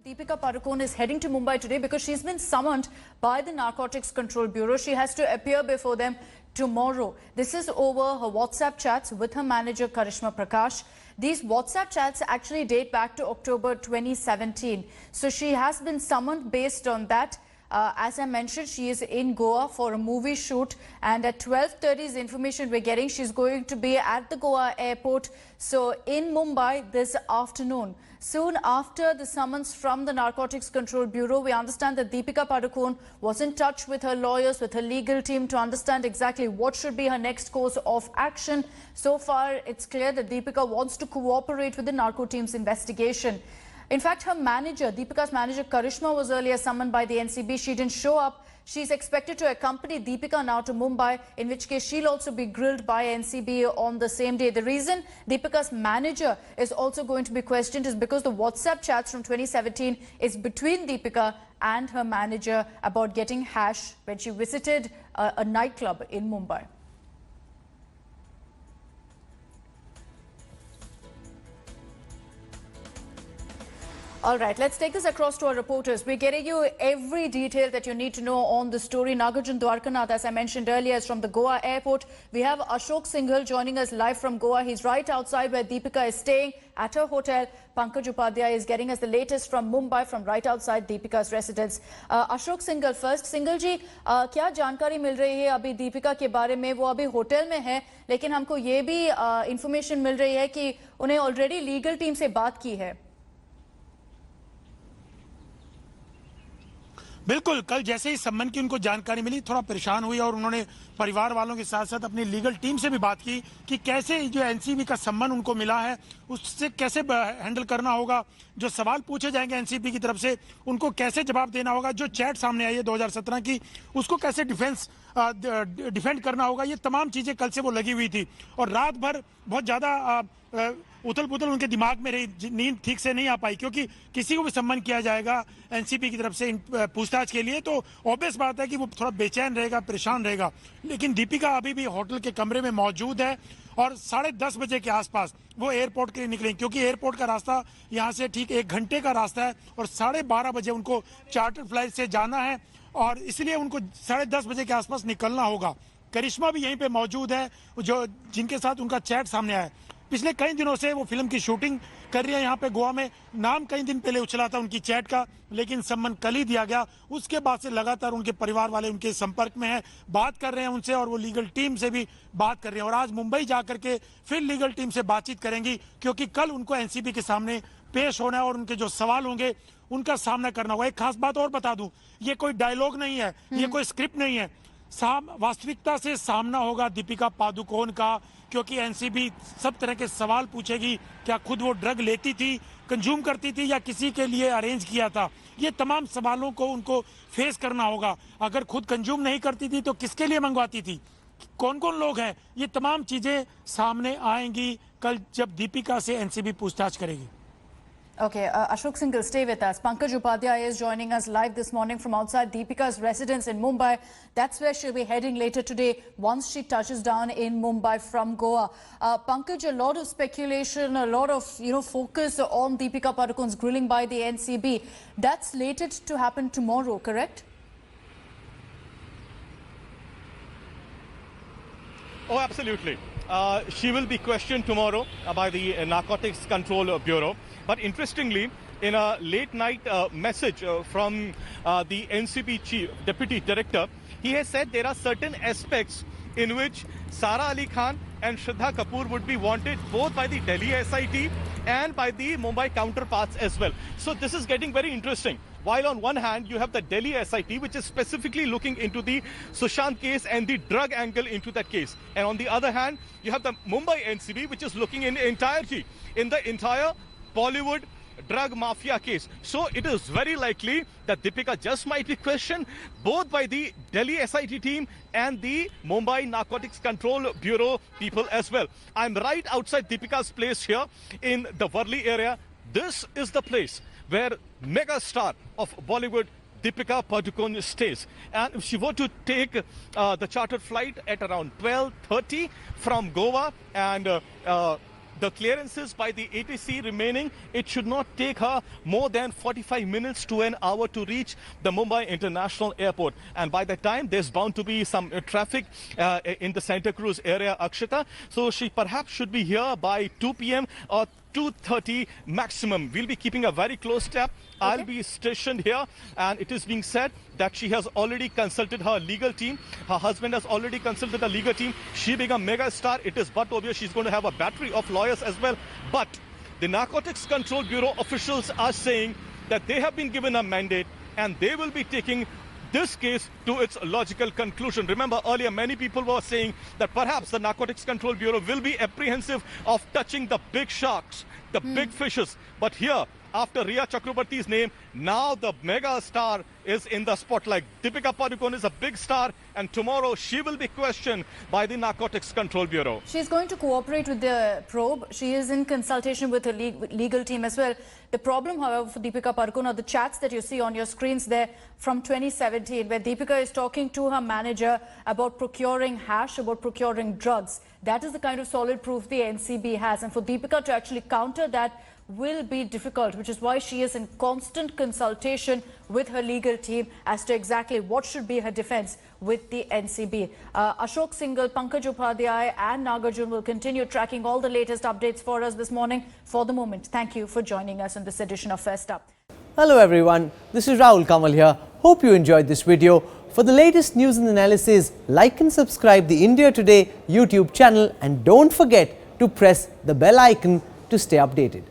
Deepika Padukone is heading to Mumbai today because she's been summoned by the Narcotics Control Bureau. She has to appear before them tomorrow. This is over her WhatsApp chats with her manager Karishma Prakash. These WhatsApp chats actually date back to October 2017. So she has been summoned based on that. As I mentioned, she is in Goa for a movie shoot, and at 12:30 is the information we're getting. She's going to be at the Goa airport, so in Mumbai this afternoon. Soon after the summons from the Narcotics Control Bureau, we understand that Deepika Padukone was in touch with her lawyers, with her legal team to understand exactly what should be her next course of action. So far, it's clear that Deepika wants to cooperate with the narco team's investigation. In fact, her manager, Deepika's manager Karishma, was earlier summoned by the NCB. She didn't show up. She's expected to accompany Deepika now to Mumbai, in which case she'll also be grilled by NCB on the same day. The reason Deepika's manager is also going to be questioned is because the WhatsApp chats from 2017 is between Deepika and her manager about getting hash when she visited a nightclub in Mumbai. All right, let's take this across to our reporters. We're getting you every detail that you need to know on the story. Nagarjun Dwarkanath, as I mentioned earlier, is from the Goa airport. We have Ashok Singhal joining us live from Goa. He's right outside where Deepika is staying at her hotel. Pankaj Upadhyay is getting us the latest from Mumbai, from right outside Deepika's residence. Ashok Singhal first. Singhal जी, क्या जानकारी मिल रही है अभी दीपिका के बारे में? वो अभी होटल में है, लेकिन हमको ये भी इंफॉर्मेशन मिल रही है कि उन्हें ऑलरेडी लीगल टीम से बात की है. बिल्कुल, कल जैसे ही सम्मन की उनको जानकारी मिली, थोड़ा परेशान हुई और उन्होंने परिवार वालों के साथ साथ अपनी लीगल टीम से भी बात की कि कैसे जो एनसीबी का सम्मन उनको मिला है उससे कैसे हैंडल करना होगा, जो सवाल पूछे जाएंगे एनसीबी की तरफ से उनको कैसे जवाब देना होगा, जो चैट सामने आई है 2017 की उसको कैसे डिफेंड करना होगा, ये तमाम चीज़ें कल से वो लगी हुई थी. और रात भर बहुत ज़्यादा उथल पुथल उनके दिमाग में रही, नींद ठीक से नहीं आ पाई, क्योंकि किसी को भी सम्मन किया जाएगा एनसीबी की तरफ से पूछताछ के लिए तो ऑब्वियस बात है कि वो थोड़ा बेचैन रहेगा, परेशान रहेगा. लेकिन दीपिका अभी भी होटल के कमरे में मौजूद है और 10:30 बजे के आसपास वो एयरपोर्ट के लिए निकलेंगे, क्योंकि एयरपोर्ट का रास्ता यहाँ से ठीक 1 घंटे का रास्ता है और 12:30 बजे उनको चार्टर फ्लाइट से जाना है और इसलिए उनको 10:30 बजे के आसपास निकलना होगा. करिश्मा भी यहीं पे मौजूद है, जो जिनके साथ उनका चैट सामने आया है. पिछले कई दिनों से वो फिल्म की शूटिंग कर रही है यहाँ पे गोवा में. नाम कई दिन पहले उछला था उनकी चैट का, लेकिन सम्मन कल ही दिया गया. उसके बाद से लगातार उनके परिवार वाले उनके संपर्क में हैं, बात कर रहे हैं उनसे और वो लीगल टीम से भी बात कर रहे हैं और आज मुंबई जाकर के फिर लीगल टीम से बातचीत करेंगी, क्योंकि कल उनको एनसीबी के सामने पेश होना है और उनके जो सवाल होंगे उनका सामना करना होगा. एक खास बात और बता दूं, ये कोई डायलॉग नहीं है, ये कोई स्क्रिप्ट नहीं है, वास्तविकता से सामना होगा दीपिका पादुकोण का, क्योंकि एनसीबी सब तरह के सवाल पूछेगी. क्या खुद वो ड्रग लेती थी, कंज्यूम करती थी या किसी के लिए अरेंज किया था, ये तमाम सवालों को उनको फेस करना होगा. अगर खुद कंज्यूम नहीं करती थी तो किसके लिए मंगवाती थी, कौन कौन लोग हैं, ये तमाम चीजें सामने आएंगी कल जब दीपिका से एनसीबी पूछताछ करेगी. Okay, Ashok Singhal, stay with us. Pankaj Upadhyay is joining us live this morning from outside Deepika's residence in Mumbai. That's where she'll be heading later today once she touches down in Mumbai from Goa. Pankaj, a lot of speculation, a lot of focus on Deepika Padukone's grilling by the NCB. That's slated to happen tomorrow, correct? Oh, absolutely. She will be questioned tomorrow by the Narcotics Control Bureau. But interestingly, in a late night message from the NCB chief, deputy director, he has said there are certain aspects in which Sara Ali Khan and Shraddha Kapoor would be wanted both by the Delhi SIT and by the Mumbai counterparts as well. So this is getting very interesting. While on one hand, you have the Delhi SIT, which is specifically looking into the Sushant case and the drug angle into that case. And on the other hand, you have the Mumbai NCB, which is looking in entirety in the entire Bollywood drug mafia case. So it is very likely that Deepika just might be questioned both by the Delhi SIT team and the Mumbai Narcotics Control Bureau people as well. I'm right outside Deepika's place here in the Worli area. This is the place where mega star of Bollywood Deepika Padukone stays. And if she were to take the chartered flight at around 12:30 from Goa and the clearances by the ATC remaining, it should not take her more than 45 minutes to an hour to reach the Mumbai International Airport. And by that time, there's bound to be some traffic in the Santa Cruz area, Akshata. So she perhaps should be here by 2 p.m. or 2:30 maximum. We'll be keeping a very close tab. I'll be stationed here, and it is being said that she has already consulted her legal team. Her husband has already consulted the legal team. She being a mega star, it is but obvious she's going to have a battery of lawyers as well. But the Narcotics Control Bureau officials are saying that they have been given a mandate and they will be taking this case to its logical conclusion. Remember, earlier many people were saying that perhaps the Narcotics Control Bureau will be apprehensive of touching the big sharks, the big fishes. But here, after Rhea Chakrabarty's name, now the mega star is in the spotlight. Deepika Padukone is a big star, and tomorrow she will be questioned by the Narcotics Control Bureau. She's going to cooperate with the probe. She is in consultation with her legal team as well. The problem, however, for Deepika Padukone are the chats that you see on your screens there from 2017, where Deepika is talking to her manager about procuring hash, about procuring drugs. That is the kind of solid proof the NCB has. And for Deepika to actually counter that will be difficult, which is why she is in constant consultation with her legal team as to exactly what should be her defense with the NCB. Ashok Singhal, Pankaj Upadhyay and Nagarjun will continue tracking all the latest updates for us this morning. For the moment, thank you for joining us on this edition of First Up. Hello everyone, this is Rahul Kamal here. Hope you enjoyed this video. For the latest news and analysis, like and subscribe the India Today YouTube channel, and don't forget to press the bell icon to stay updated.